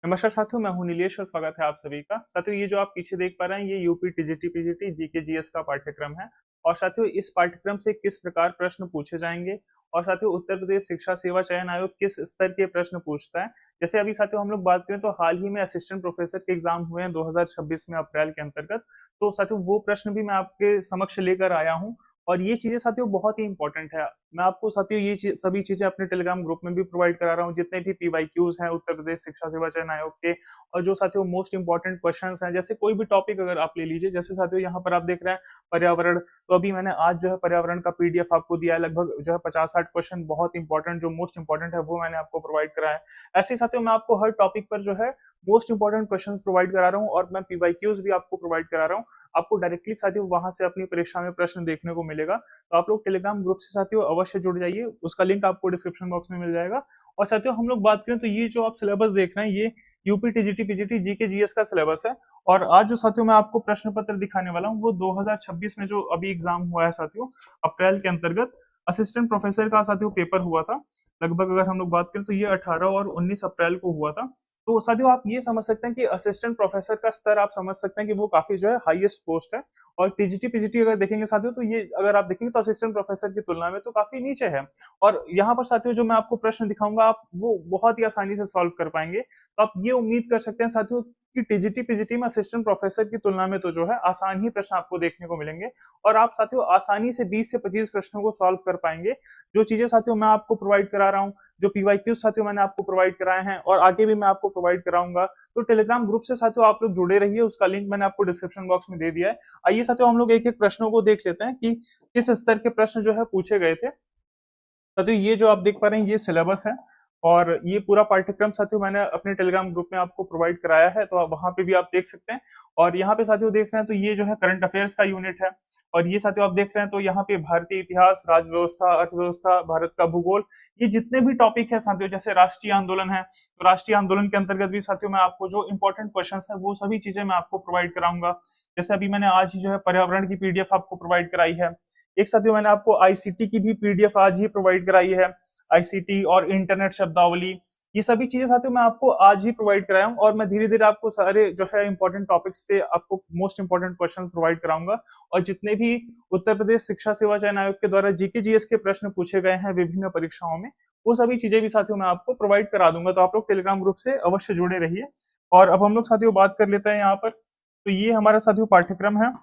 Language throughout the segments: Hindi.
नमस्कार साथियों, मैं हूं नीलेश और स्वागत है आप सभी का। साथियों, ये जो आप पीछे देख पा रहे हैं ये UP TGT PGT GK GS का पाठ्यक्रम है। और साथियों, इस पाठ्यक्रम से किस प्रकार प्रश्न पूछे जाएंगे और साथियों उत्तर प्रदेश शिक्षा सेवा चयन आयोग किस स्तर के प्रश्न पूछता है। जैसे अभी साथियों हम लोग बात करें तो हाल ही में असिस्टेंट प्रोफेसर के एग्जाम हुए हैं 2026 में अप्रैल के अंतर्गत। तो साथियों वो प्रश्न भी मैं आपके समक्ष लेकर आया हूँ और ये चीजें साथियों बहुत ही इंपॉर्टेंट है। मैं आपको साथियों सभी चीजें अपने टेलीग्राम ग्रुप में भी प्रोवाइड करा रहा हूँ, जितने भी पीवाईक्यूज हैं उत्तर प्रदेश शिक्षा सेवा चयन आयोग के। और जो साथियों मोस्ट इंपॉर्टेंट क्वेश्चंस हैं, जैसे कोई भी टॉपिक अगर आप ले लीजिए, जैसे साथियों यहाँ पर आप देख रहे हैं पर्यावरण। तो अभी मैंने आज जो है पर्यावरण का पीडीएफ आपको दिया है, लगभग जो है 50-60 क्वेश्चन बहुत इंपॉर्टेंट, जो मोस्ट इंपॉर्टेंट है वो मैंने आपको प्रोवाइड करा है। ऐसे ही साथियों मैं आपको हर टॉपिक पर जो है मोस्ट इंपॉर्टेंट क्वेश्चंस प्रोवाइड करा रहा हूँ और मैं पीवाईक्यूज भी आपको प्रोवाइड करा रहा हूँ। आपको डायरेक्टली साथियों वहां से अपनी परीक्षा में प्रश्न देखने को मिलेगा। तो आप लोग टेलीग्राम ग्रुप से साथियों अवश्य जुड़ जाइए, उसका लिंक आपको डिस्क्रिप्शन बॉक्स में मिल जाएगा। और साथियों हम लोग बात करें तो ये जो आप सिलेबस देख रहे हैं ये UP TGT PGT GK GS का सिलेबस है। और आज जो साथियों मैं आपको प्रश्न पत्र दिखाने वाला हूँ वो 2026 में जो अभी एग्जाम हुआ है साथियों अप्रैल के अंतर्गत असिस्टेंट प्रोफेसर का साथियों पेपर हुआ था। लगभग अगर हम लोग बात करें तो ये 18 और 19 अप्रैल को हुआ था। तो साथियों आप ये समझ सकते हैं कि असिस्टेंट प्रोफेसर का स्तर आप समझ सकते हैं कि वो काफी जो है हाईएस्ट पोस्ट है। और टीजीटी पीजीटी अगर देखेंगे साथियों तो ये अगर आप देखेंगे तो असिस्टेंट प्रोफेसर की तुलना में तो काफी नीचे है। और यहाँ पर साथियों जो मैं आपको प्रश्न दिखाऊंगा आप वो बहुत ही आसानी से सॉल्व कर पाएंगे। तो आप ये उम्मीद कर सकते हैं साथियों कि टीजीटी पीजीटी में असिस्टेंट प्रोफेसर की तुलना में तो जो है आसान ही प्रश्न आपको देखने को मिलेंगे। और आप साथियों आसानी से 20 से 25 प्रश्नों को सॉल्व कर पाएंगे। जो चीजें साथियों मैं आपको प्रोवाइड करा रहा हूँ, जो पीवाईक्यू साथियों मैंने आपको प्रोवाइड कराए हैं और आगे भी मैं आपको प्रोवाइड कराऊंगा। तो टेलीग्राम ग्रुप से साथियों आप लोग जुड़े रहिए, उसका लिंक मैंने आपको डिस्क्रिप्शन बॉक्स में दे दिया है। आइए साथियों हम लोग एक एक प्रश्नों को देख लेते हैं कि किस स्तर के प्रश्न जो है पूछे गए थे। साथियों ये जो आप देख पा रहे हैं ये सिलेबस है और ये पूरा पाठ्यक्रम साथियों मैंने अपने टेलीग्राम ग्रुप में आपको प्रोवाइड कराया है, तो आप वहां पे भी आप देख सकते हैं। और यहाँ पे साथियों देख रहे हैं तो ये जो है करंट अफेयर्स का यूनिट है। और ये साथियों आप देख रहे हैं तो यहाँ पे भारतीय इतिहास, राज व्यवस्था, अर्थव्यवस्था, भारत का भूगोल, ये जितने भी टॉपिक है साथियों, जैसे राष्ट्रीय आंदोलन है तो राष्ट्रीय आंदोलन के अंतर्गत भी साथियों मैं आपको जो इंपॉर्टेंट क्वेश्चन है वो सभी चीजें मैं आपको प्रोवाइड कराऊंगा। जैसे अभी मैंने आज ही जो है पर्यावरण की पीडीएफ आपको प्रोवाइड कराई है। एक साथियों मैंने आपको आईसीटी की भी पीडीएफ आज ही प्रोवाइड कराई है। आईसीटी और इंटरनेट शब्दावली, ये सभी चीजें साथियों मैं आपको आज ही प्रोवाइड कराया हूं और मैं धीरे धीरे आपको सारे जो है इंपॉर्टेंट टॉपिक्स पे आपको मोस्ट इंपॉर्टेंट क्वेश्चंस प्रोवाइड कराऊंगा। और जितने भी उत्तर प्रदेश शिक्षा सेवा चयन आयोग के द्वारा जीके जीएस के प्रश्न पूछे गए हैं विभिन्न परीक्षाओं में, वो सभी चीजें भी साथियों मैं आपको प्रोवाइड करा दूंगा। तो आप लोग टेलीग्राम ग्रुप से अवश्य जुड़े रहिए। और अब हम लोग साथियों बात कर लेते हैं यहाँ पर। तो ये हमारा साथियों पाठ्यक्रम है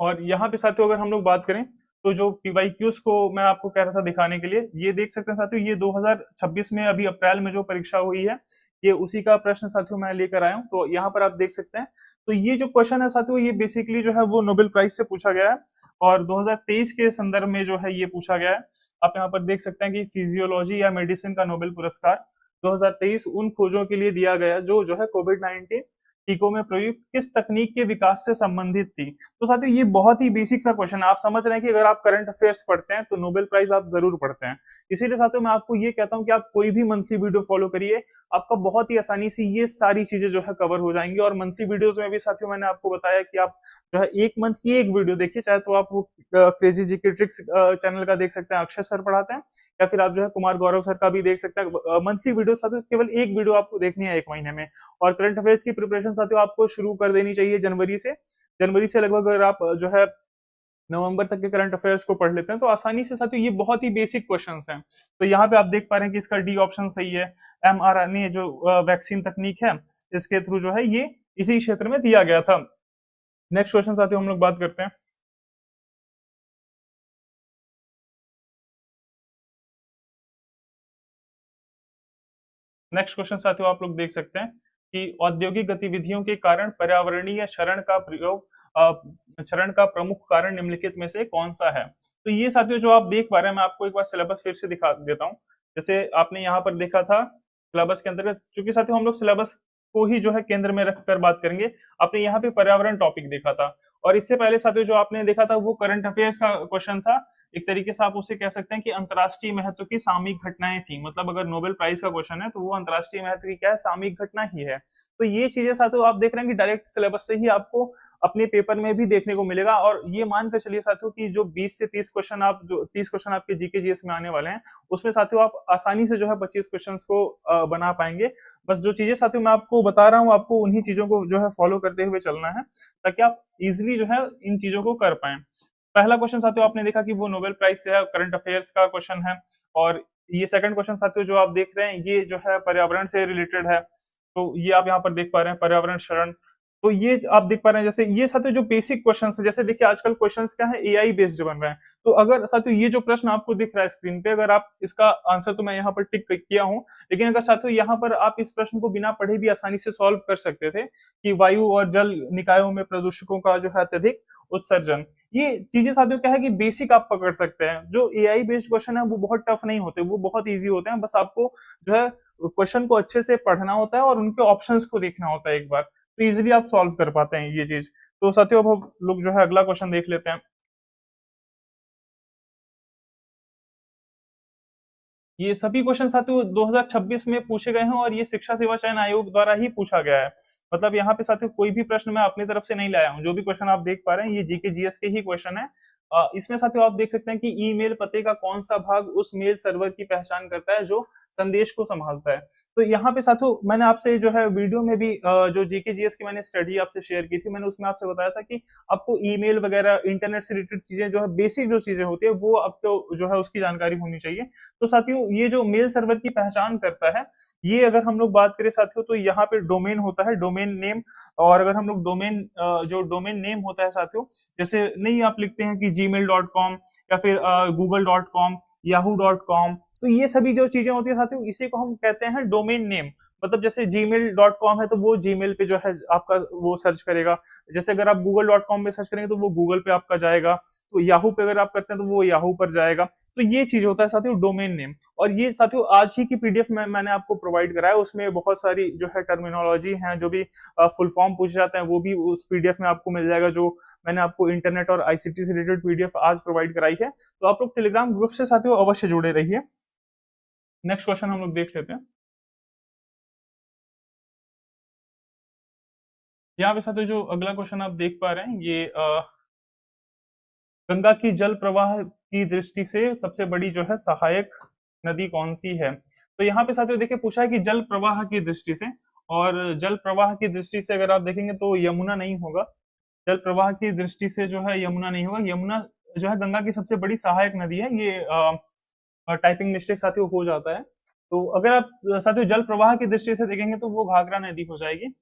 और यहाँ पे साथियों अगर हम लोग बात करें तो जो पीवाईक्यूज को मैं आपको कह रहा था दिखाने के लिए, ये देख सकते हैं साथियों ये 2026 में अभी अप्रैल में जो परीक्षा हुई है ये उसी का प्रश्न साथियों मैं लेकर आया हूँ। तो यहाँ पर आप देख सकते हैं तो ये जो क्वेश्चन है साथियों ये बेसिकली जो है वो नोबेल प्राइज से पूछा गया है और 2023 के संदर्भ में जो है ये पूछा गया है। आप यहाँ पर देख सकते हैं कि फिजियोलॉजी या मेडिसिन का नोबेल पुरस्कार 2023 उन खोजों के लिए दिया गया जो है कोविड-19 टीकों में प्रयुक्त किस तकनीक के विकास से संबंधित थी। तो साथियों ये बहुत ही बेसिक सा क्वेश्चन है। आप समझ रहे हैं कि अगर आप करंट अफेयर्स पढ़ते हैं तो नोबेल प्राइज आप जरूर पढ़ते हैं। इसीलिए साथियों मैं आपको ये कहता हूं कि आप कोई भी मंथली वीडियो फॉलो करिए, आपका बहुत ही आसानी से ये सारी चीजें जो है कवर हो जाएंगी। और मंथली वीडियोस में भी साथियों मैंने आपको बताया कि आप जो है एक मंथ की एक वीडियो देखिए, चाहे तो आप वो क्रेजी जी के ट्रिक्स चैनल का देख सकते हैं, अक्षय सर पढ़ाते हैं, या फिर आप जो है कुमार गौरव सर का भी देख सकते हैं। मंथली वीडियो साथियों केवल एक वीडियो आपको देखनी है एक महीने में। और करंट अफेयर्स की प्रिपरेशन साथियों आपको शुरू कर देनी चाहिए जनवरी से लगभग अगर आप जो है नवंबर तक के करंट अफेयर्स को पढ़ लेते हैं तो आसानी से साथियों ये बहुत ही बेसिक क्वेश्चंस हैं। तो यहाँ पे आप देख पा रहे हैं कि इसका डी ऑप्शन सही है। एमआरएनए जो वैक्सीन तकनीक है इसके थ्रू जो है ये इसी क्षेत्र में दिया गया था। नेक्स्ट क्वेश्चन साथियों हम लोग बात करते हैं। नेक्स्ट क्वेश्चन साथियों आप लोग देख सकते हैं कि औद्योगिक गतिविधियों के कारण पर्यावरणीय क्षरण का प्रमुख कारण निम्नलिखित में से कौन सा है। तो ये साथियों जो आप देख पा रहे हैं मैं आपको एक बार सिलेबस फिर से दिखा देता हूँ। जैसे आपने यहाँ पर देखा था सिलेबस के अंतर्गत, चूंकि साथियों हम लोग सिलेबस को ही जो है केंद्र में रखकर बात करेंगे। आपने यहाँ पे पर्यावरण टॉपिक देखा था और इससे पहले साथियों जो आपने देखा था वो करंट अफेयर्स का क्वेश्चन था एक तरीके से आप उसे कह सकते हैं कि अंतर्राष्ट्रीय महत्व की सामयिक घटनाएं थी। मतलब अगर नोबेल प्राइज का क्वेश्चन है तो वो अंतर्राष्ट्रीय महत्व की क्या है, सामयिक घटना ही है। तो ये चीजें साथियों आप देख रहे हैं कि डायरेक्ट सिलेबस से ही आपको अपने पेपर में भी देखने को मिलेगा। और ये मानकर चलिए साथियों कि जो 20 से 30 क्वेश्चन आप जो 30 क्वेश्चन आपके जीके जीएस में आने वाले हैं, उसमें साथियों आप आसानी से जो है 25 क्वेश्चन को बना पाएंगे। बस जो चीजें साथियों मैं आपको बता रहा हूँ, आपको उन्हीं चीजों को जो है फॉलो करते हुए चलना है, ताकि आप इजिली जो है इन चीजों को कर पाए। पहला क्वेश्चन साथियों आपने देखा कि वो नोबेल प्राइज से है, करंट अफेयर्स का क्वेश्चन है। और ये सेकंड क्वेश्चन साथियों जो आप देख रहे हैं ये जो है पर्यावरण से रिलेटेड है। तो ये आप यहाँ पर देख पा रहे हैं, पर्यावरण शरण। तो ये आप देख पा रहे हैं, जैसे ये साथियों जो बेसिक क्वेश्चंस है, जैसे देखिए आजकल क्वेश्चंस क्या है, एआई बेस्ड बन रहे हैं। तो अगर साथियों ये जो प्रश्न आपको दिख रहा है स्क्रीन पे, अगर आप इसका आंसर तो मैं यहाँ पर टिक किया हूँ, लेकिन अगर साथियों यहाँ पर आप इस प्रश्न को बिना पढ़े भी आसानी से सॉल्व कर सकते थे कि वायु और जल निकायों में प्रदूषकों का जो है अत्यधिक उत्सर्जन। ये चीजें साथियों क्या है कि बेसिक आप पकड़ सकते हैं। जो एआई बेस्ड क्वेश्चन है वो बहुत टफ नहीं होते, वो बहुत इजी होते हैं। बस आपको जो है क्वेश्चन को अच्छे से पढ़ना होता है और उनके ऑप्शंस को देखना होता है एक बार, तो इजीली आप सॉल्व कर पाते हैं ये चीज। तो साथियों अब हम लोग जो है अगला क्वेश्चन देख लेते हैं। ये सभी क्वेश्चन साथियों 2026 में पूछे गए हैं और ये शिक्षा सेवा चयन आयोग द्वारा ही पूछा गया है। मतलब यहाँ पे साथियों कोई भी प्रश्न मैं अपनी तरफ से नहीं लाया हूँ। जो भी क्वेश्चन आप देख पा रहे हैं ये जीके जीएस के ही क्वेश्चन है। इसमें साथियों आप देख सकते हैं कि ईमेल पते का कौन सा भाग उस मेल सर्वर की पहचान करता है जो संदेश को संभालता है। तो यहाँ पे साथियों मैंने आपसे जो है वीडियो में भी जो जीके जीएस की मैंने स्टडी आपसे शेयर की थी, मैंने उसमें आपसे बताया था कि आपको ईमेल वगैरह इंटरनेट से रिलेटेड चीजें जो है, बेसिक जो चीजें होती है वो आपको जो है उसकी जानकारी होनी चाहिए। तो साथियों ये जो मेल सर्वर की पहचान करता है, ये अगर हम लोग बात करें साथियों तो यहाँ पे डोमेन होता है, डोमेन नेम। और अगर हम लोग डोमेन जो डोमेन नेम होता है साथियों, जैसे नहीं आप लिखते हैं कि gmail.com या फिर google.com, yahoo.com, तो ये सभी जो चीजें होती है साथियों इसी को हम कहते हैं डोमेन नेम। मतलब जैसे gmail.com है तो वो जीमेल पे जो है आपका वो सर्च करेगा। जैसे अगर आप google.com में सर्च करेंगे तो वो गूगल पे आपका जाएगा। तो याहू पे अगर आप करते हैं तो वो याहू पर जाएगा। तो ये चीज होता है साथियों डोमेन नेम। और ये साथियों आज ही की पीडीएफ में मैंने आपको प्रोवाइड कराया, उसमें बहुत सारी जो है टर्मिनोलॉजी है, जो भी फुल फॉर्म पूछे जाते हैं वो भी उस पीडीएफ में आपको मिल जाएगा, जो मैंने आपको इंटरनेट और आईसीटी से रिलेटेड पीडीएफ आज प्रोवाइड कराई है। तो आप लोग टेलीग्राम ग्रुप से साथियों अवश्य जुड़े रहिए। नेक्स्ट क्वेश्चन हम लोग देख लेते हैं। यहाँ पे साथियों जो अगला क्वेश्चन आप देख पा रहे हैं ये गंगा की जल प्रवाह की दृष्टि से सबसे बड़ी जो है सहायक नदी कौन सी है। तो यहाँ पे साथियों देखिए पूछा है कि जल प्रवाह की दृष्टि से, और जल प्रवाह की दृष्टि से अगर आप देखेंगे तो यमुना नहीं होगा। जल प्रवाह की दृष्टि से जो है यमुना नहीं होगा। यमुना जो है गंगा की सबसे बड़ी सहायक नदी है। ये टाइपिंग मिस्टेक साथियों हो जाता है। तो अगर आप साथियों जल प्रवाह की दृष्टि से देखेंगे तो वो घाघरा नदी हो जाएगी।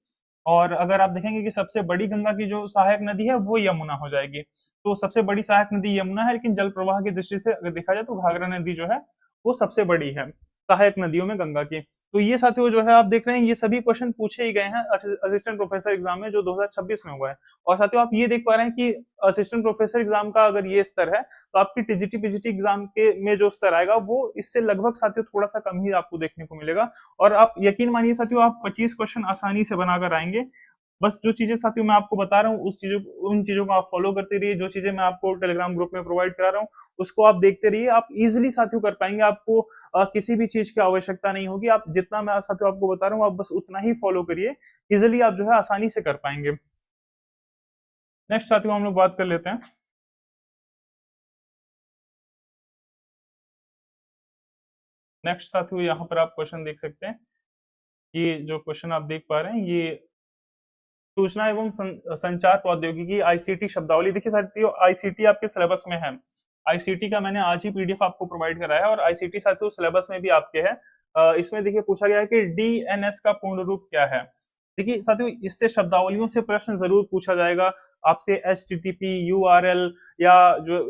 और अगर आप देखेंगे कि सबसे बड़ी गंगा की जो सहायक नदी है वो यमुना हो जाएगी। तो सबसे बड़ी सहायक नदी यमुना है, लेकिन जल प्रवाह की दृष्टि से अगर देखा जाए तो घाघरा नदी जो है वो सबसे बड़ी है सहायक नदियों में गंगा की। तो ये साथियों जो है आप देख रहे हैं ये सभी क्वेश्चन पूछे ही गए हैं असिस्टेंट प्रोफेसर एग्जाम में जो 2026 में हुआ है। और साथियों आप ये देख पा रहे हैं कि असिस्टेंट प्रोफेसर एग्जाम का अगर ये स्तर है तो आपकी टीजीटी पीजीटी एग्जाम के में जो स्तर आएगा वो इससे लगभग साथियों थोड़ा सा कम ही आपको देखने को मिलेगा। और आप यकीन मानिए साथियों आप 25 क्वेश्चन आसानी से बनाकर आएंगे। बस जो चीजें साथियों मैं आपको बता रहा हूँ उन चीजों को आप फॉलो करते रहिए। जो चीजें मैं आपको टेलीग्राम ग्रुप में प्रोवाइड करा रहा हूँ उसको आप देखते रहिए। आप इजिली साथियों कर पाएंगे। आपको किसी भी चीज की आवश्यकता नहीं होगी। आप जितना मैं साथियों आपको बता रहा हूँ आप बस उतना ही फॉलो करिए, इजिली आप जो है आसानी से कर पाएंगे। नेक्स्ट साथियों हम लोग बात कर लेते हैं। नेक्स्ट साथियों यहाँ पर आप क्वेश्चन देख सकते हैं। ये जो क्वेश्चन आप देख पा रहे हैं ये सूचना एवं संचार प्रौद्योगिकी आईसीटी शब्दावली। देखिए साथियों आईसीटी आपके सिलेबस में है। आईसीटी का मैंने आज ही पीडीएफ आपको प्रोवाइड कराया है और आईसीटी साथियों सिलेबस में भी आपके है। इसमें देखिए पूछा गया है कि डीएनएस का पूर्ण रूप क्या है। देखिए साथियों इससे शब्दावलियों से प्रश्न जरूर पूछा जाएगा आपसे। एचटीटीपी, यूआरएल या जो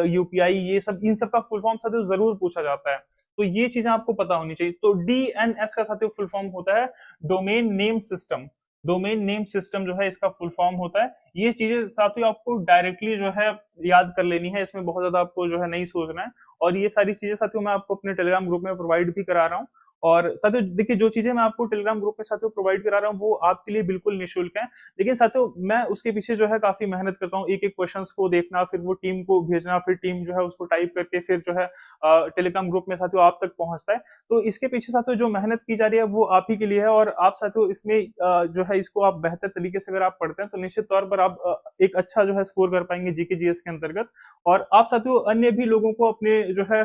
यूपीआई, ये सब इन सब का फुल फॉर्म साथियों जरूर पूछा जाता है। तो ये चीजें आपको पता होनी चाहिए। तो डीएनएस का साथियों फुल फॉर्म होता है domain name system. Domain name system जो है इसका फुल फॉर्म होता है। ये चीजें साथियों आपको डायरेक्टली जो है याद कर लेनी है, इसमें बहुत ज्यादा आपको जो है नहीं सोचना है। और ये सारी चीजें साथियों मैं आपको अपने टेलीग्राम ग्रुप में प्रोवाइड भी करा रहा हूँ। और साथियों देखिए, जो चीजें मैं आपको टेलीग्राम ग्रुप में साथियों प्रोवाइड करा रहा हूँ वो आपके लिए बिल्कुल निःशुल्क है, लेकिन साथियों मैं उसके पीछे जो है काफी मेहनत करता हूँ, एक एक क्वेश्चंस को देखना, फिर वो टीम को भेजना, फिर टीम जो है उसको टाइप करके फिर जो है टेलीग्राम ग्रुप में साथियों आप तक पहुंचता है। तो इसके पीछे साथियों जो मेहनत की जा रही है वो आप ही के लिए है, और आप साथियों इसमें जो है इसको आप बेहतर तरीके से अगर आप पढ़ते हैं तो निश्चित तौर पर आप एक अच्छा जो है स्कोर कर पाएंगे जीके जीएस के अंतर्गत। और आप साथियों अन्य भी लोगों को अपने जो है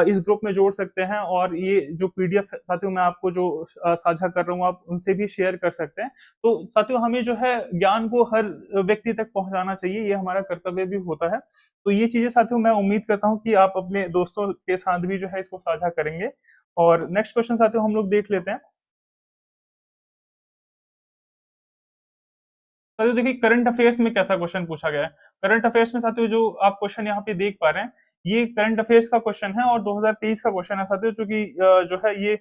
इस ग्रुप में जोड़ सकते हैं, और ये जो पीडीएफ साथियों मैं आपको जो साझा कर रहा हूँ आप उनसे भी शेयर कर सकते हैं। तो साथियों हमें जो है ज्ञान को हर व्यक्ति तक पहुंचाना चाहिए, ये हमारा कर्तव्य भी होता है। तो ये चीजें साथियों मैं उम्मीद करता हूँ कि आप अपने दोस्तों के साथ भी जो है इसको साझा करेंगे। और नेक्स्ट क्वेश्चन साथियों हम लोग देख लेते हैं। साथियों देखिए, करंट अफेयर्स में कैसा क्वेश्चन पूछा गया है। करंट अफेयर्स में साथियों जो आप क्वेश्चन यहाँ पे देख पा रहे हैं, ये करंट अफेयर्स का क्वेश्चन है और 2023 का क्वेश्चन है साथियों, जो कि जो है ये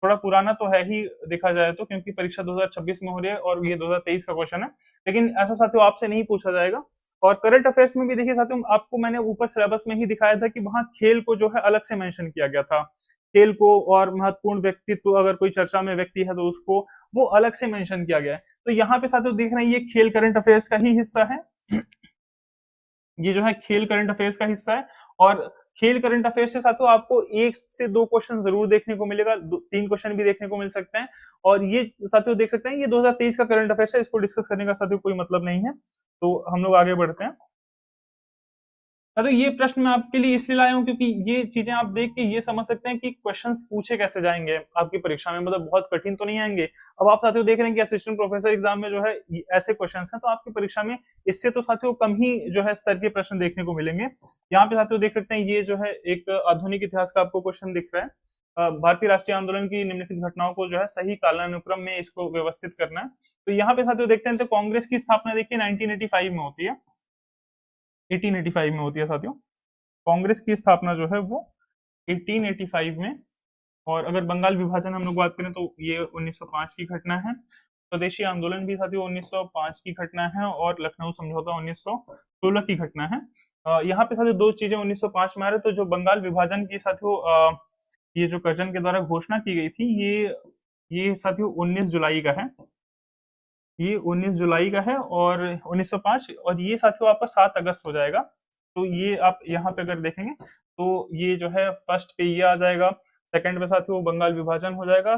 थोड़ा पुराना तो है ही देखा जाए तो, क्योंकि परीक्षा 2026 में हो रही है और ये 2023 का क्वेश्चन है, लेकिन ऐसा साथियों आपसे नहीं पूछा जाएगा। और करंट अफेयर्स में भी देखिए साथियों, आपको मैंने ऊपर सिलेबस में ही दिखाया था कि वहां खेल को जो है अलग से मेंशन किया गया था। खेल को और महत्वपूर्ण व्यक्तित्व अगर कोई चर्चा में व्यक्ति है तो उसको वो अलग से मेंशन किया गया है। तो यहाँ पे साथियों देख रहे हैं ये खेल करंट अफेयर्स का ही हिस्सा है। ये जो है खेल करंट अफेयर्स का हिस्सा है, और खेल करंट अफेयर्स से साथियों आपको एक से दो क्वेश्चन जरूर देखने को मिलेगा, तीन क्वेश्चन भी देखने को मिल सकते हैं। और ये साथियों देख सकते हैं ये 2023 का करंट अफेयर्स है, इसको डिस्कस करने का साथियों कोई मतलब नहीं है। तो हम लोग आगे बढ़ते हैं। तो ये प्रश्न मैं आपके लिए इसलिए लाया हूँ क्योंकि ये चीजें आप देख के ये समझ सकते हैं कि क्वेश्चंस पूछे कैसे जाएंगे आपकी परीक्षा में, मतलब बहुत कठिन तो नहीं आएंगे। अब आप साथियों देख रहे हैं कि असिस्टेंट प्रोफेसर एग्जाम में जो है ऐसे क्वेश्चंस हैं, तो आपकी परीक्षा में इससे तो साथियों कम ही जो है स्तर के प्रश्न देखने को मिलेंगे। यहाँ पे साथियों देख सकते हैं ये जो है एक आधुनिक इतिहास का आपको क्वेश्चन दिख रहा है। भारतीय राष्ट्रीय आंदोलन की निम्नलिखित घटनाओं को जो है सही कालानुक्रम में इसको व्यवस्थित करना है। तो यहाँ पे साथियों देखते हैं तो कांग्रेस की स्थापना देखिए 1985 में होती है, 1885 में होती है साथियों। कांग्रेस की स्थापना जो है वो 1885 में। और अगर बंगाल विभाजन हम लोग बात करें तो ये 1905 की घटना है। स्वदेशी आंदोलन भी साथियों 1905 की घटना है, और लखनऊ समझौता 1916 की घटना है। यहाँ पे साथियों दो चीजें 1905 में आ रहे, तो जो बंगाल विभाजन की साथियों ये जो कर्जन के द्वारा घोषणा की गई थी, ये साथियों 19 जुलाई का है। ये 19 जुलाई का है और 1905, और ये साथियों आपका 7 अगस्त हो जाएगा। तो ये आप यहाँ पे अगर देखेंगे तो ये जो है फर्स्ट पे ये आ जाएगा, सेकंड पे साथियों बंगाल विभाजन हो जाएगा,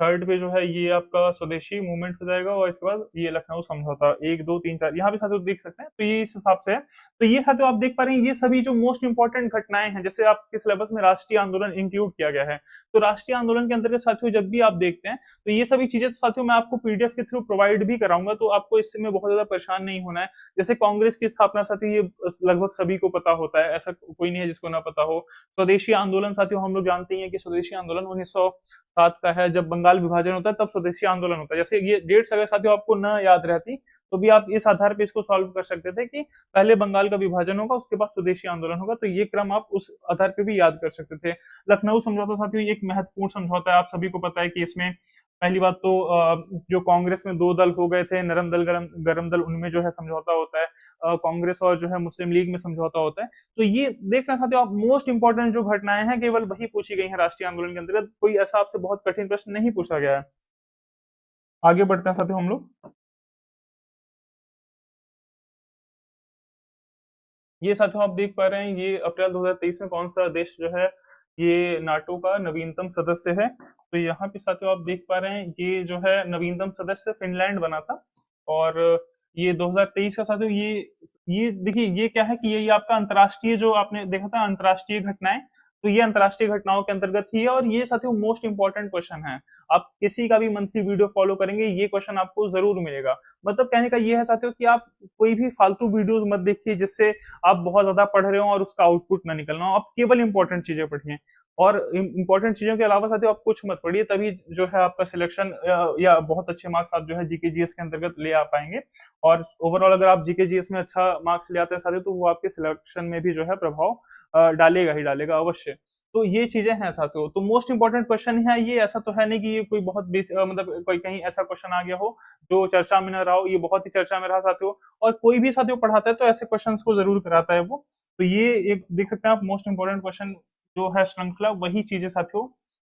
थर्ड पे जो है ये आपका स्वदेशी मूवमेंट हो जाएगा, और इसके बाद ये लखनऊ समझौता 1 2 3 4 यहाँ पे साथियों देख सकते हैं। तो ये इस हिसाब से है। तो ये साथियों आप देख पा रहे हैं ये सभी जो मोस्ट इंपॉर्टेंट घटनाएं हैं, जैसे आपके सिलेबस में राष्ट्रीय आंदोलन इंक्लूड किया गया है, तो राष्ट्रीय आंदोलन के अंतर्गत साथियों जब भी आप देखते हैं तो ये सभी चीजें तो साथियों मैं आपको पीडीएफ के थ्रू प्रोवाइड भी कराऊंगा, तो आपको इससे में बहुत ज्यादा परेशान नहीं होना है। जैसे कांग्रेस की स्थापना साथियों ये लगभग सभी को पता होता है, ऐसा कोई नहीं है जिसको ना पता हो। स्वदेशी आंदोलन साथियों हम लोग जानते ही हैं कि स्वदेशी आंदोलन 1907 का है, जब बंगाल विभाजन होता है तब स्वदेशी आंदोलन होता है। जैसे ये डेट्स अगर साथियों आपको न याद रहती तो भी आप इस आधार पे इसको सॉल्व कर सकते थे कि पहले बंगाल का विभाजन होगा उसके बाद स्वदेशी आंदोलन होगा, तो ये क्रम आप उस आधार पे भी याद कर सकते थे। लखनऊ समझौता साथियों एक महत्वपूर्ण समझौता है, आप सभी को पता है कि इसमें पहली बात तो जो कांग्रेस में दो दल हो गए थे, नरम दल गरम दल, उनमें जो है समझौता होता है। कांग्रेस और जो है मुस्लिम लीग में समझौता होता है। तो ये देखना चाहते हो आप, मोस्ट इंपॉर्टेंट जो घटनाएं हैं केवल वही पूछी गई हैं राष्ट्रीय आंदोलन के अंतर्गत, कोई ऐसा आपसे बहुत कठिन प्रश्न नहीं पूछा गया है। आगे बढ़ते हैं साथियों हम लोग। ये साथियों आप देख पा रहे हैं ये अप्रैल 2023 में कौन सा देश जो है ये नाटो का नवीनतम सदस्य है। तो यहाँ पे साथियों आप देख पा रहे हैं ये जो है नवीनतम सदस्य फिनलैंड बना था। और ये 2023 का साथियों ये देखिए ये क्या है कि ये आपका अंतर्राष्ट्रीय जो आपने देखा था अंतर्राष्ट्रीय घटनाएं, तो ये अंतर्राष्ट्रीय घटनाओं के अंतर्गत ही है, और ये साथियों मोस्ट इंपॉर्टेंट क्वेश्चन है। आप किसी का भी मंथली वीडियो फॉलो करेंगे ये क्वेश्चन आपको जरूर मिलेगा। मतलब कहने का ये है साथियों कि आप कोई भी फालतू वीडियोस मत देखिए जिससे आप बहुत ज्यादा पढ़ रहे हो और उसका आउटपुट ना निकलना हो, आप केवल इंपॉर्टेंट चीजें पढ़िए। और इंपॉर्टेंट चीजों के अलावा साथियों आप कुछ मत पढ़िए, तभी जो है आपका सिलेक्शन या बहुत अच्छे मार्क्स आप जो है जीके जीएस के अंतर्गत ले आ पाएंगे। और ओवरऑल अगर आप जीके जीएस में अच्छा मार्क्स ले आते हैं साथियों तो वो आपके सिलेक्शन में भी जो है प्रभाव डालेगा ही डालेगा अवश्य। तो ये चीजें हैं साथियों, तो मोस्ट इंपॉर्टेंट क्वेश्चन है ये, ऐसा तो है नहीं कि ये कोई बहुत मतलब कोई कहीं ऐसा क्वेश्चन आ गया हो जो चर्चा में न रहा हो, ये बहुत ही चर्चा में रहा साथियों। और कोई भी साथियों पढ़ाता है तो ऐसे क्वेश्चंस को जरूर कराता है वो। तो ये एक देख सकते हैं आप मोस्ट इंपॉर्टेंट क्वेश्चन जो है श्रृंखला वही चीजें साथियों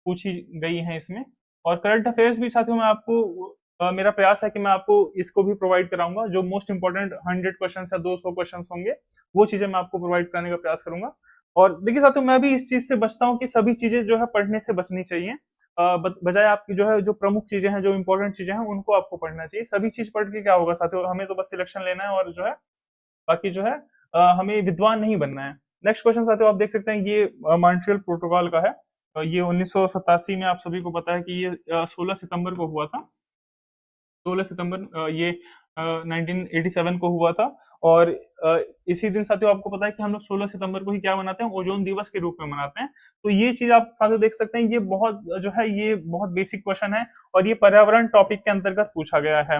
पूछी गई हैं इसमें। और करंट अफेयर्स भी साथियों मैं आपको मेरा प्रयास है कि मैं आपको इसको भी प्रोवाइड कराऊंगा। जो मोस्ट इंपॉर्टेंट 100 क्वेश्चन या 200 क्वेश्चन होंगे वो चीजें मैं आपको प्रोवाइड कराने का प्रयास करूंगा। और देखिए साथियों, मैं भी इस चीज से बचता हूँ कि सभी चीजें जो है पढ़ने से बचनी चाहिए। बजाय आपकी जो है जो प्रमुख चीजें हैं, जो इंपॉर्टेंट चीजें हैं, उनको आपको पढ़ना चाहिए। सभी चीज पढ़ के क्या होगा साथियों, हमें तो बस सिलेक्शन लेना है और जो है बाकी जो है हमें विद्वान नहीं बनना है। नेक्स्ट क्वेश्चन साथियों आप देख सकते हैं, ये मॉन्ट्रियल प्रोटोकॉल का है। ये 1987 में, आप सभी को पता है कि ये 16 सितंबर को हुआ था। 16 सितंबर ये 1987 को हुआ था। और इसी दिन साथियों आपको पता है कि हम लोग 16 सितंबर को ही क्या मनाते हैं, ओजोन दिवस के रूप में मनाते हैं। तो ये चीज आप साथियों देख सकते हैं, ये बहुत जो है ये बहुत बेसिक क्वेश्चन है और ये पर्यावरण टॉपिक के अंतर्गत पूछा गया है।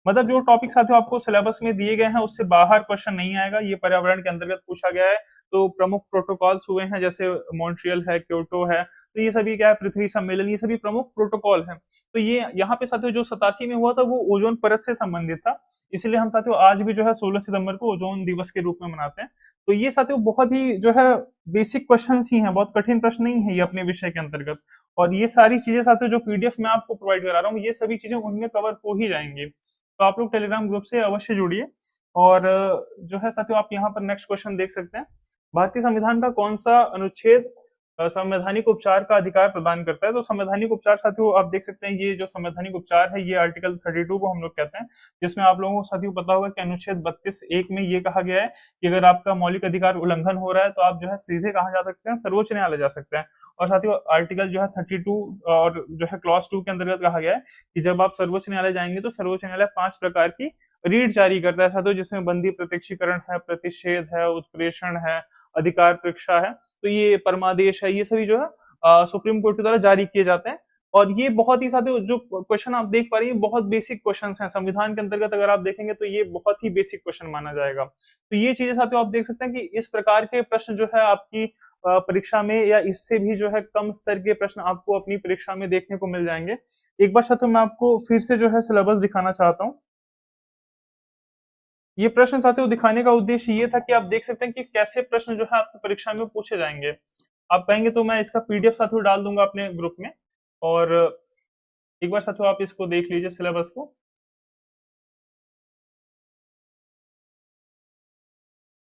मतलब जो टॉपिक साथियों आपको सिलेबस में दिए गए हैं उससे बाहर क्वेश्चन नहीं आएगा, ये पर्यावरण के अंतर्गत पूछा गया है। तो प्रमुख प्रोटोकॉल्स हुए हैं, जैसे मॉन्ट्रियल है, क्योटो है, तो ये सभी क्या है, पृथ्वी सम्मेलन, ये सभी प्रमुख प्रोटोकॉल हैं। तो ये यहाँ पे साथियों जो 87 में हुआ था वो ओजोन परत से संबंधित था। इसलिए हम साथियों आज भी जो है 16 सितंबर को ओजोन दिवस के रूप में मनाते हैं। तो ये साथियों बहुत ही जो है बेसिक क्वेश्चन ही हैं, बहुत कठिन प्रश्न नहीं है ये अपने विषय के अंतर्गत। और ये सारी चीजें साथियों जो पीडीएफ में आपको प्रोवाइड करा रहा हूँ, ये सभी चीजें उनमें कवर हो ही जाएंगी। तो आप लोग टेलीग्राम ग्रुप से अवश्य जुड़िए। और जो है साथियों आप यहाँ पर नेक्स्ट क्वेश्चन देख सकते हैं, भारतीय संविधान का कौन सा अनुच्छेद संवैधानिक उपचार का अधिकार प्रदान करता है। तो संवैधानिक उपचार साथियों आप देख सकते हैं, ये जो संवैधानिक उपचार है ये आर्टिकल 32 को हम लोग कहते हैं, जिसमें आप लोगों को साथियों पता होगा कि अनुच्छेद 32(1) में ये कहा गया है कि अगर आपका मौलिक अधिकार उल्लंघन हो रहा है तो आप जो है सीधे कहाँ जा सकते हैं, सर्वोच्च न्यायालय जा सकते हैं। और साथियों आर्टिकल जो है 32 और जो है क्लॉज 2 के अंतर्गत कहा गया है कि जब आप सर्वोच्च न्यायालय जाएंगे तो सर्वोच्च न्यायालय 5 प्रकार की रीट जारी करता है साथियों, जिसमें बंदी प्रत्यक्षीकरण है, प्रतिषेध है, उत्प्रेषण है, अधिकार परीक्षा है, तो ये परमादेश है, ये सभी जो है सुप्रीम कोर्ट के द्वारा जारी किए जाते हैं। और ये बहुत ही साथियों जो क्वेश्चन आप देख पा रहे हैं बहुत बेसिक क्वेश्चंस हैं संविधान के अंतर्गत, अगर आप देखेंगे तो ये बहुत ही बेसिक क्वेश्चन माना जाएगा। तो ये चीजें साथियों आप देख सकते हैं कि इस प्रकार के प्रश्न जो है आपकी परीक्षा में या इससे भी जो है कम स्तर के प्रश्न आपको अपनी परीक्षा में देखने को मिल जाएंगे। एक बार साथियों मैं आपको फिर से जो है सिलेबस दिखाना चाहता हूँ। ये प्रश्न साथियों दिखाने का उद्देश्य ये था कि आप देख सकते हैं कि कैसे प्रश्न जो है आपकी परीक्षा में पूछे जाएंगे। आप कहेंगे तो मैं इसका पीडीएफ साथियों डाल दूंगा अपने ग्रुप में, और एक बार साथियों आप इसको देख लीजिए सिलेबस को।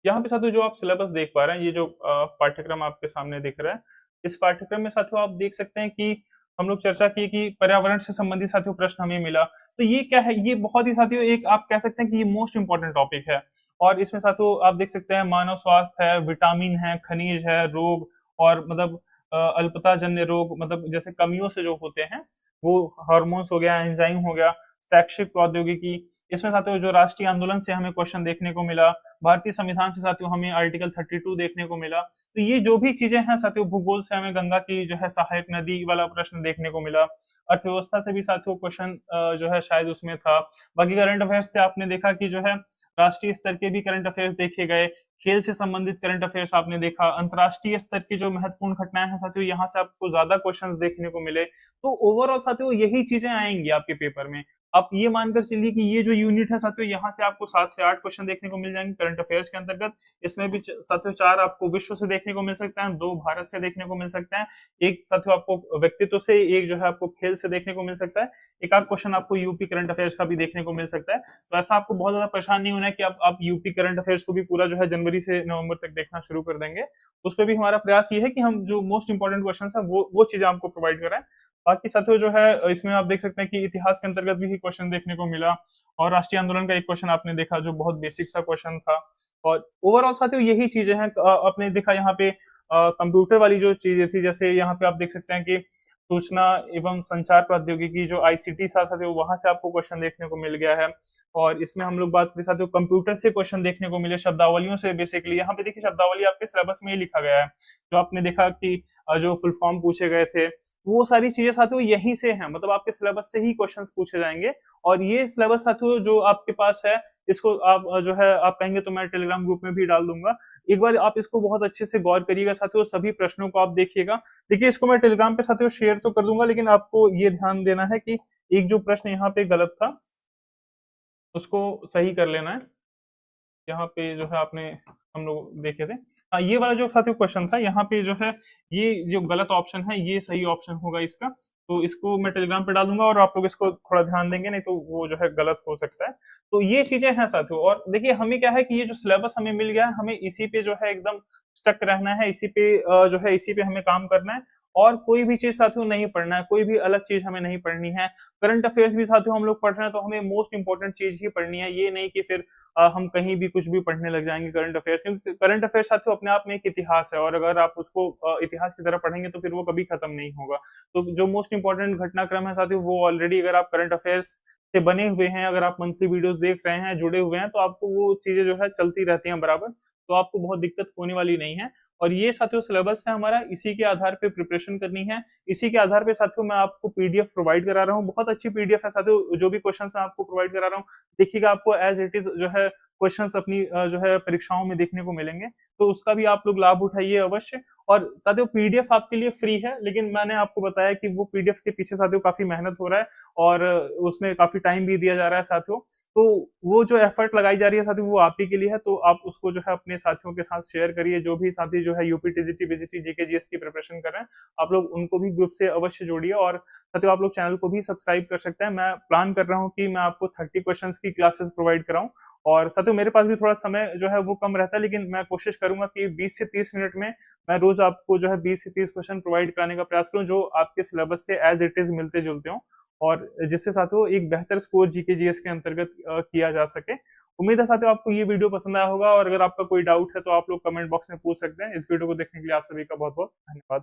यहाँ पे साथियों जो आप सिलेबस देख पा रहे हैं, ये जो पाठ्यक्रम आपके सामने दिख रहा है, इस पाठ्यक्रम में साथियों आप देख सकते हैं कि हम लोग चर्चा की कि पर्यावरण से संबंधित साथियों प्रश्न हमें मिला। तो ये क्या है, ये बहुत ही साथियों एक आप कह सकते हैं कि ये मोस्ट इंपॉर्टेंट टॉपिक है। और इसमें साथियों आप देख सकते हैं मानव स्वास्थ्य है, विटामिन है, खनिज है, रोग और मतलब अल्पता जन्य रोग, मतलब जैसे कमियों से जो होते हैं वो, हार्मोन्स हो गया, एंजाइम हो गया, शैक्षिक प्रौद्योगिकी, इसमें साथियों जो राष्ट्रीय आंदोलन से हमें क्वेश्चन देखने को मिला, भारतीय संविधान से साथियों हमें आर्टिकल 32 देखने को मिला। तो ये जो भी चीजें हैं साथियों, भूगोल से हमें गंगा की जो है सहायक नदी वाला प्रश्न देखने को मिला, अर्थव्यवस्था से भी साथियों क्वेश्चन जो है शायद उसमें था। बाकी करंट अफेयर्स से आपने देखा कि जो है राष्ट्रीय स्तर के भी करंट अफेयर्स देखे गए, खेल से संबंधित करंट अफेयर्स आपने देखा, अंतरराष्ट्रीय स्तर की जो महत्वपूर्ण घटनाएं हैं साथियों यहाँ से आपको ज्यादा क्वेश्चंस देखने को मिले। तो ओवरऑल साथियों यही चीजें आएंगी आपके पेपर में। आप ये मानकर चलिए कि ये जो यूनिट है साथियों यहाँ से आपको 7 से 8 क्वेश्चन देखने को मिल जाएंगे करंट अफेयर्स के अंतर्गत। इसमें भी साथियों 4 आपको विश्व से देखने को मिल सकता है, 2 भारत से देखने को मिल सकता है, एक साथियों आपको व्यक्तित्व से, एक जो है आपको खेल से देखने को मिल सकता है, एक आध क्वेश्चन आपको यूपी करंट अफेयर्स का भी देखने को मिल सकता है। तो ऐसा आपको बहुत ज्यादा परेशान नहीं होना है कि आप यूपी करंट अफेयर्स को भी पूरा जो है जनवरी से नवंबर तक देखना शुरू कर देंगे। उस पर भी हमारा प्रयास ये है कि हम जो मोस्ट इंपॉर्टेंट क्वेश्चन है वो चीजें आपको प्रोवाइड कराएं। बाकी साथियों जो है इसमें आप देख सकते हैं कि इतिहास के अंतर्गत भी क्वेश्चन देखने को मिला, और राष्ट्रीय आंदोलन का एक क्वेश्चन आपने देखा जो बहुत बेसिक सा क्वेश्चन था। और ओवरऑल साथियों यही चीजें हैं। आपने देखा यहाँ पे कंप्यूटर वाली जो चीजें थी, जैसे यहाँ पे आप देख सकते हैं कि सूचना एवं संचार प्रौद्योगिकी जो आईसीटी साथियों वहां से आपको क्वेश्चन देखने को मिल गया है। और इसमें हम लोग बात करें साथियों कंप्यूटर से क्वेश्चन देखने को मिले, शब्दावलियों से बेसिकली। यहाँ पे देखिए शब्दावली आपके सिलेबस में ही लिखा गया है, जो आपने देखा कि जो फुल फॉर्म पूछे गए थे वो सारी चीजें साथियों यहीं से हैं, मतलब आपके सिलेबस से ही क्वेश्चंस पूछे जाएंगे। और ये सिलेबस साथियों जो आपके पास है, इसको आप जो है आप कहेंगे तो मैं टेलीग्राम ग्रुप में भी डाल दूंगा। एक बार आप इसको बहुत अच्छे से गौर करिएगा साथियों, सभी प्रश्नों को आप देखिएगा। देखिए इसको मैं टेलीग्राम पे साथियों शेयर तो कर दूंगा, लेकिन आपको ये ध्यान देना है कि एक जो प्रश्न यहाँ पे गलत था उसको सही कर लेना है। यहाँ पे जो है आपने हम लोग देखे थे। ये वाला जो साथियों क्वेश्चन था, यहाँ पे जो है ये जो गलत ऑप्शन है ये सही ऑप्शन होगा इसका। तो इसको मैं टेलीग्राम पे डालूंगा और आप लोग इसको थोड़ा ध्यान देंगे, नहीं तो वो जो है गलत हो सकता है। तो ये चीजें हैं साथियों। और देखिए हमें क्या है कि ये जो सिलेबस हमें मिल गया है, हमें इसी पे जो है एकदम स्टक रहना है, इसी पे जो है इसी पे हमें काम करना है। और कोई भी चीज साथियों नहीं पढ़ना है, कोई भी अलग चीज हमें नहीं पढ़नी है। करंट अफेयर्स भी साथियों हम लोग पढ़ रहे हैं तो हमें मोस्ट इंपॉर्टेंट चीज ही पढ़नी है, ये नहीं कि फिर हम कहीं भी कुछ भी पढ़ने लग जाएंगे करंट अफेयर्स। क्योंकि करंट अफेयर्स साथियों अपने आप में एक इतिहास है, और अगर आप उसको इतिहास की तरह पढ़ेंगे तो फिर वो कभी खत्म नहीं होगा। तो जो मोस्ट इंपॉर्टेंट घटनाक्रम है साथियों, वो ऑलरेडी अगर आप करंट अफेयर्स से बने हुए हैं, अगर आप मंथली वीडियोस देख रहे हैं, जुड़े हुए हैं, तो आपको वो चीजें जो है चलती रहती हैं बराबर, तो आपको बहुत दिक्कत होने वाली नहीं है। और ये साथियों सिलेबस है हमारा, इसी के आधार पे प्रिपरेशन करनी है। इसी के आधार पे साथियों मैं आपको पीडीएफ प्रोवाइड करा रहा हूँ, बहुत अच्छी पीडीएफ है साथियों। जो भी क्वेश्चंस मैं आपको प्रोवाइड करा रहा हूँ, देखिएगा आपको एज इट इज जो है क्वेश्चंस अपनी जो है परीक्षाओं में देखने को मिलेंगे। तो उसका भी आप लोग लाभ उठाइए अवश्य। और साथियों पीडीएफ आपके लिए फ्री है, लेकिन मैंने आपको बताया कि वो पीडीएफ के पीछे साथियों काफी मेहनत हो रहा है, और उसमें काफी टाइम भी दिया जा रहा है साथियों। तो वो जो एफर्ट लगाई जा रही है साथियों, वो आप ही के लिए है। तो आप उसको जो है अपने साथियों के साथ शेयर करिए, जो भी साथी जो है UP TGT BGT GK GS की प्रिपरेशन कर रहे हैं, आप लोग उनको भी ग्रुप से अवश्य जोड़िए। और साथियों आप लोग चैनल को भी सब्सक्राइब कर सकते हैं। मैं प्लान कर रहा हूँ कि मैं आपको 30 क्वेश्चन की क्लासेस प्रोवाइड कराऊं। और साथियों मेरे पास भी थोड़ा समय जो है वो कम रहता है, लेकिन मैं कोशिश करूंगा कि 20 से 30 मिनट में मैं रोज आपको जो है 20 से 30 क्वेश्चन प्रोवाइड कराने का प्रयास करूं, जो आपके सिलेबस से एज इट इज मिलते जुलते हों, और जिससे साथियों एक बेहतर स्कोर जीके जीएस के अंतर्गत किया जा सके। उम्मीद है साथियों आपको ये वीडियो पसंद आया होगा, और अगर आपका कोई डाउट है तो आप लोग कमेंट बॉक्स में पूछ सकते हैं। इस वीडियो को देखने के लिए आप सभी का बहुत बहुत धन्यवाद।